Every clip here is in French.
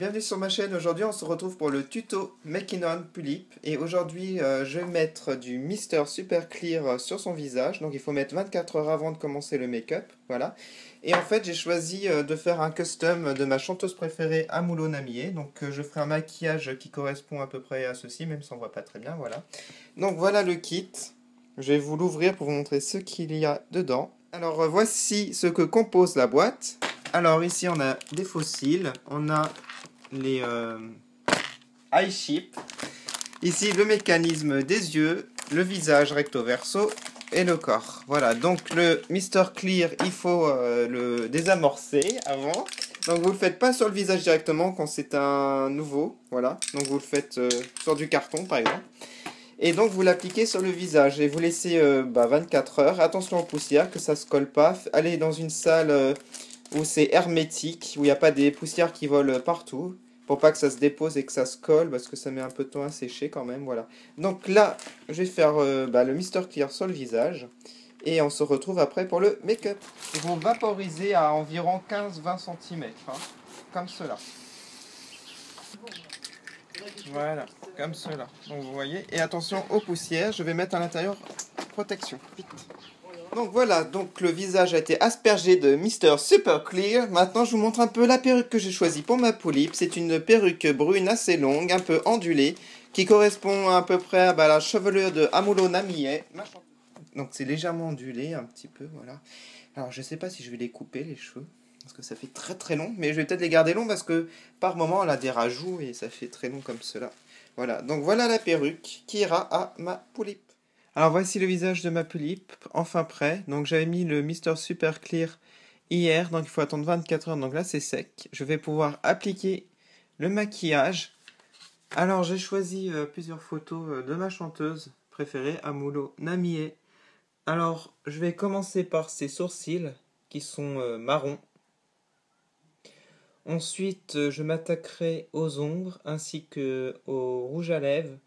bienvenue sur ma chaîne. Aujourd'hui on se retrouve pour le tuto Making On Pulip. Et aujourd'hui je vais mettre du Mister Super Clear sur son visage. Donc il faut mettre 24 heures avant de commencer le make-up. Voilà. Et en fait j'ai choisi de faire un custom de ma chanteuse préférée, Amulo Namie. Donc je ferai un maquillage qui correspond à peu près à ceci, même si on voit pas très bien. Voilà. Donc voilà le kit. Je vais vous l'ouvrir pour vous montrer ce qu'il y a dedans. Alors voici ce que compose la boîte. Alors ici on a des fossiles, on a les eye chip, ici le mécanisme des yeux, le visage recto verso et le corps. Voilà, donc le Mister Clear, il faut le désamorcer avant. Donc vous le faites pas sur le visage directement quand c'est un nouveau, voilà. Donc vous le faites sur du carton par exemple. Et donc vous l'appliquez sur le visage et vous laissez 24 heures. Attention aux poussières, que ça se colle pas. Allez dans une salle où c'est hermétique, où il n'y a pas des poussières qui volent partout, pour pas que ça se dépose et que ça se colle, parce que ça met un peu de temps à sécher quand même, voilà. Donc là, je vais faire le Mister Clear sur le visage, et on se retrouve après pour le make-up. Ils vont vaporiser à environ 15-20 cm, hein, comme cela. Voilà, comme cela. Donc vous voyez, et attention aux poussières, je vais mettre à l'intérieur protection, vite. Donc voilà, donc le visage a été aspergé de Mister Super Clear. Maintenant, je vous montre un peu la perruque que j'ai choisie pour ma polype. C'est une perruque brune assez longue, un peu ondulée, qui correspond à peu près à la chevelure de Amulo Namie. Donc c'est légèrement ondulé, un petit peu, voilà. Alors je sais pas si je vais les couper, les cheveux, parce que ça fait très très long. Mais je vais peut-être les garder longs, parce que par moment, elle a des rajouts, et ça fait très long comme cela. Voilà, donc voilà la perruque qui ira à ma polype. Alors voici le visage de ma polype, enfin prêt. Donc j'avais mis le Mister Super Clear hier, donc il faut attendre 24 heures, donc là c'est sec. Je vais pouvoir appliquer le maquillage. Alors j'ai choisi plusieurs photos de ma chanteuse préférée, Amulo Namie. Alors je vais commencer par ses sourcils qui sont marrons. Ensuite je m'attaquerai aux ombres ainsi que au rouge à lèvres.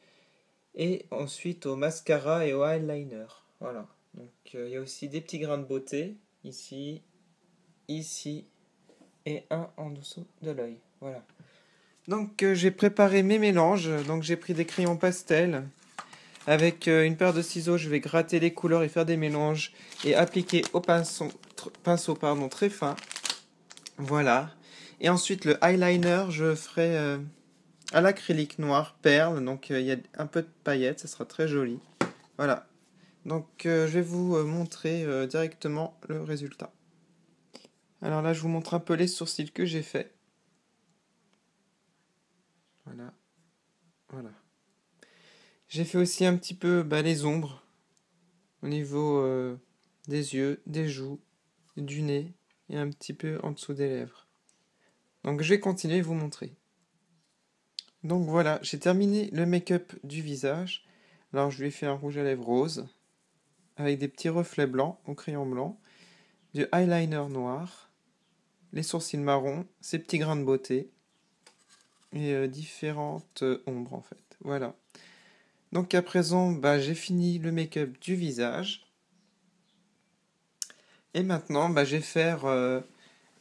Et ensuite au mascara et au eyeliner. Voilà. Donc il y a aussi des petits grains de beauté. Ici, ici et un en dessous de l'œil. Voilà. Donc j'ai préparé mes mélanges. Donc j'ai pris des crayons pastel. Avec une paire de ciseaux, je vais gratter les couleurs et faire des mélanges. Et appliquer au pinceau très fin. Voilà. Et ensuite le eyeliner, je ferai à l'acrylique noir, perle, donc il y a un peu de paillettes, ça sera très joli. Voilà, donc je vais vous montrer directement le résultat. Alors là, je vous montre un peu les sourcils que j'ai fait. Voilà, voilà. J'ai fait aussi un petit peu les ombres au niveau des yeux, des joues, du nez et un petit peu en dessous des lèvres. Donc je vais continuer à vous montrer. Donc voilà, j'ai terminé le make-up du visage. Alors je lui ai fait un rouge à lèvres rose avec des petits reflets blancs au crayon blanc, du eyeliner noir, les sourcils marrons, ces petits grains de beauté et différentes ombres en fait. Voilà. Donc à présent, j'ai fini le make-up du visage. Et maintenant, je vais faire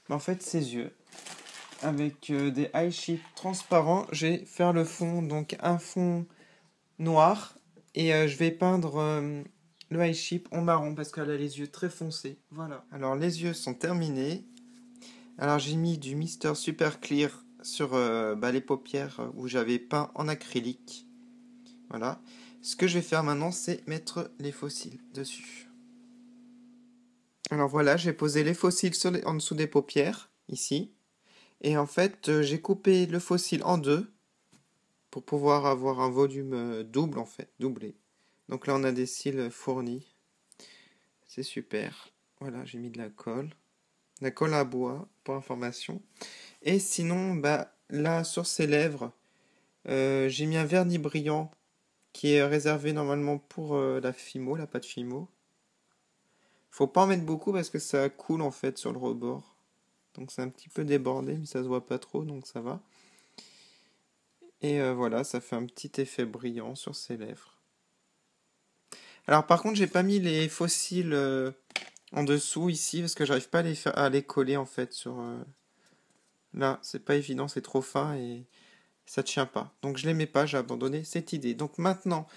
en fait ses yeux. Avec des eye sheets transparents, je vais faire le fond, donc un fond noir. Et je vais peindre le eye chip en marron parce qu'elle a les yeux très foncés. Voilà. Alors les yeux sont terminés. Alors j'ai mis du Mister Super Clear sur les paupières où j'avais peint en acrylique. Voilà. Ce que je vais faire maintenant, c'est mettre les faux cils dessus. Alors voilà, j'ai posé les faux cils en dessous des paupières, ici. Et en fait, j'ai coupé le faux cil en deux pour pouvoir avoir un volume double en fait, doublé. Donc là, on a des cils fournis. C'est super. Voilà, j'ai mis de la colle. La colle à bois, pour information. Et sinon, là, sur ses lèvres, j'ai mis un vernis brillant qui est réservé normalement pour la Fimo, la pâte Fimo. Faut pas en mettre beaucoup parce que ça coule en fait sur le rebord. Donc c'est un petit peu débordé, mais ça se voit pas trop, donc ça va. Et voilà, ça fait un petit effet brillant sur ses lèvres. Alors par contre, j'ai pas mis les faux cils en dessous ici parce que j'arrive pas à les coller en fait sur Là, c'est pas évident, c'est trop fin et ça tient pas. Donc je l'aimais pas, j'ai abandonné cette idée. Donc maintenant,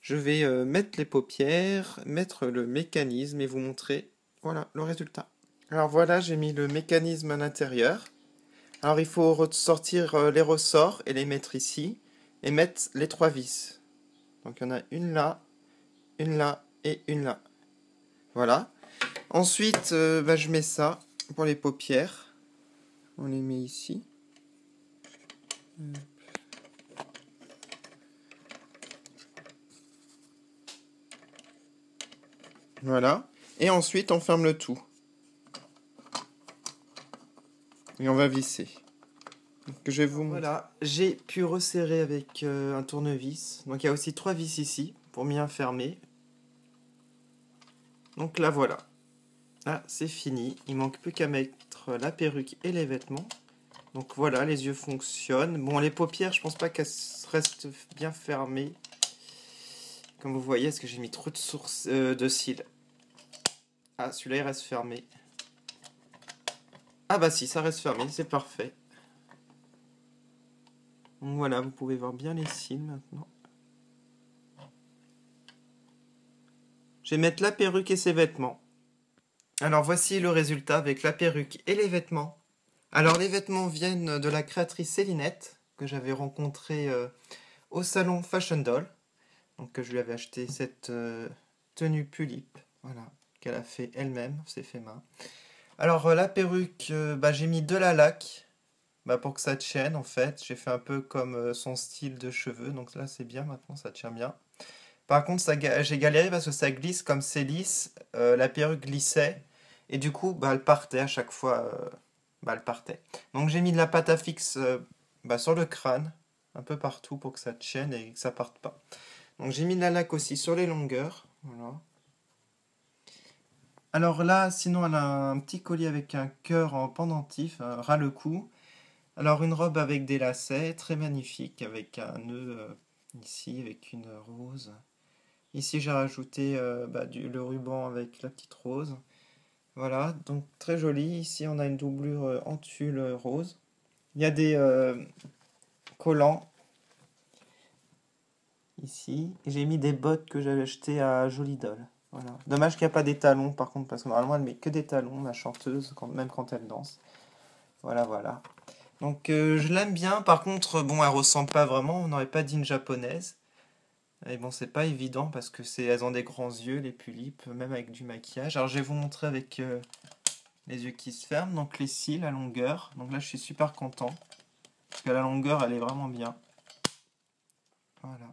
je vais mettre les paupières, mettre le mécanisme et vous montrer, voilà, le résultat. Alors voilà, j'ai mis le mécanisme à l'intérieur. Alors il faut ressortir les ressorts et les mettre ici et mettre les 3 vis. Donc il y en a une là et une là. Voilà. Ensuite, je mets ça pour les paupières. On les met ici. Voilà. Et ensuite, on ferme le tout. Et on va visser. Donc, je vais vous montrer. Voilà, j'ai pu resserrer avec un tournevis. Donc il y a aussi 3 vis ici pour bien fermer. Donc là voilà. Là c'est fini. Il manque plus qu'à mettre la perruque et les vêtements. Donc voilà, les yeux fonctionnent. Bon, les paupières, je pense pas qu'elles restent bien fermées. Comme vous voyez, parce que j'ai mis trop de cils. Ah, celui-là il reste fermé. Ah bah si, ça reste fermé, c'est parfait. Donc voilà, vous pouvez voir bien les cils maintenant. Je vais mettre la perruque et ses vêtements. Alors voici le résultat avec la perruque et les vêtements. Alors les vêtements viennent de la créatrice Célinette, que j'avais rencontrée au salon Fashion Doll. Donc je lui avais acheté cette tenue Pulip, voilà, qu'elle a fait elle-même, c'est fait main. Alors la perruque, j'ai mis de la laque pour que ça tienne en fait. J'ai fait un peu comme son style de cheveux, donc là c'est bien maintenant, ça tient bien. Par contre j'ai galéré parce que ça glisse comme c'est lisse, la perruque glissait et du coup elle partait à chaque fois, elle partait. Donc j'ai mis de la pâte à fixe sur le crâne, un peu partout pour que ça tienne et que ça parte pas. Donc j'ai mis de la laque aussi sur les longueurs, voilà. Alors là, sinon elle a un petit collier avec un cœur en pendentif, ras le cou. Alors une robe avec des lacets, très magnifique, avec un nœud ici, avec une rose. Ici j'ai rajouté le ruban avec la petite rose. Voilà, donc très joli. Ici on a une doublure en tulle rose. Il y a des collants ici. J'ai mis des bottes que j'avais achetées à Jolie Doll. Voilà. Dommage qu'il n'y a pas des talons par contre, parce que normalement elle met que des talons, ma chanteuse, même quand elle danse. Voilà, voilà. Donc je l'aime bien, par contre, bon, elle ressemble pas vraiment, on n'aurait pas dit une japonaise. Et bon, c'est pas évident parce que elles ont des grands yeux, les Pulip, même avec du maquillage. Alors je vais vous montrer avec les yeux qui se ferment, donc les cils à longueur. Donc là je suis super content, parce qu'à la longueur elle est vraiment bien. Voilà.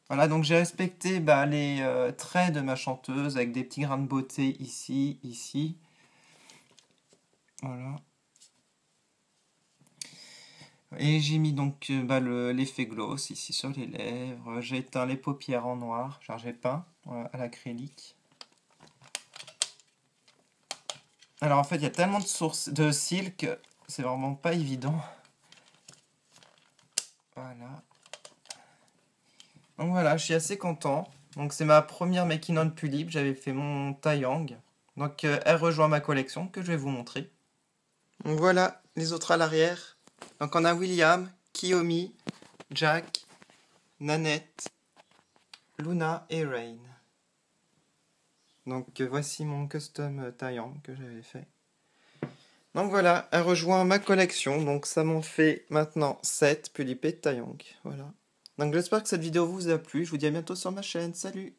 Voilà, donc j'ai respecté les traits de ma chanteuse avec des petits grains de beauté ici, ici. Voilà. Et j'ai mis donc l'effet gloss ici sur les lèvres. J'ai éteint les paupières en noir. Genre j'ai peint à l'acrylique. Alors en fait, il y a tellement de cils que c'est vraiment pas évident. Voilà. Donc voilà, je suis assez content. Donc c'est ma première Making on Pulip. J'avais fait mon Taeyang. Donc elle rejoint ma collection que je vais vous montrer. Donc voilà, les autres à l'arrière. Donc on a William, Kiyomi, Jack, Nanette, Luna et Rain. Donc voici mon custom Taeyang que j'avais fait. Donc voilà, elle rejoint ma collection. Donc ça m'en fait maintenant 7 Pulip et Taeyang. Voilà. Donc j'espère que cette vidéo vous a plu. Je vous dis à bientôt sur ma chaîne. Salut!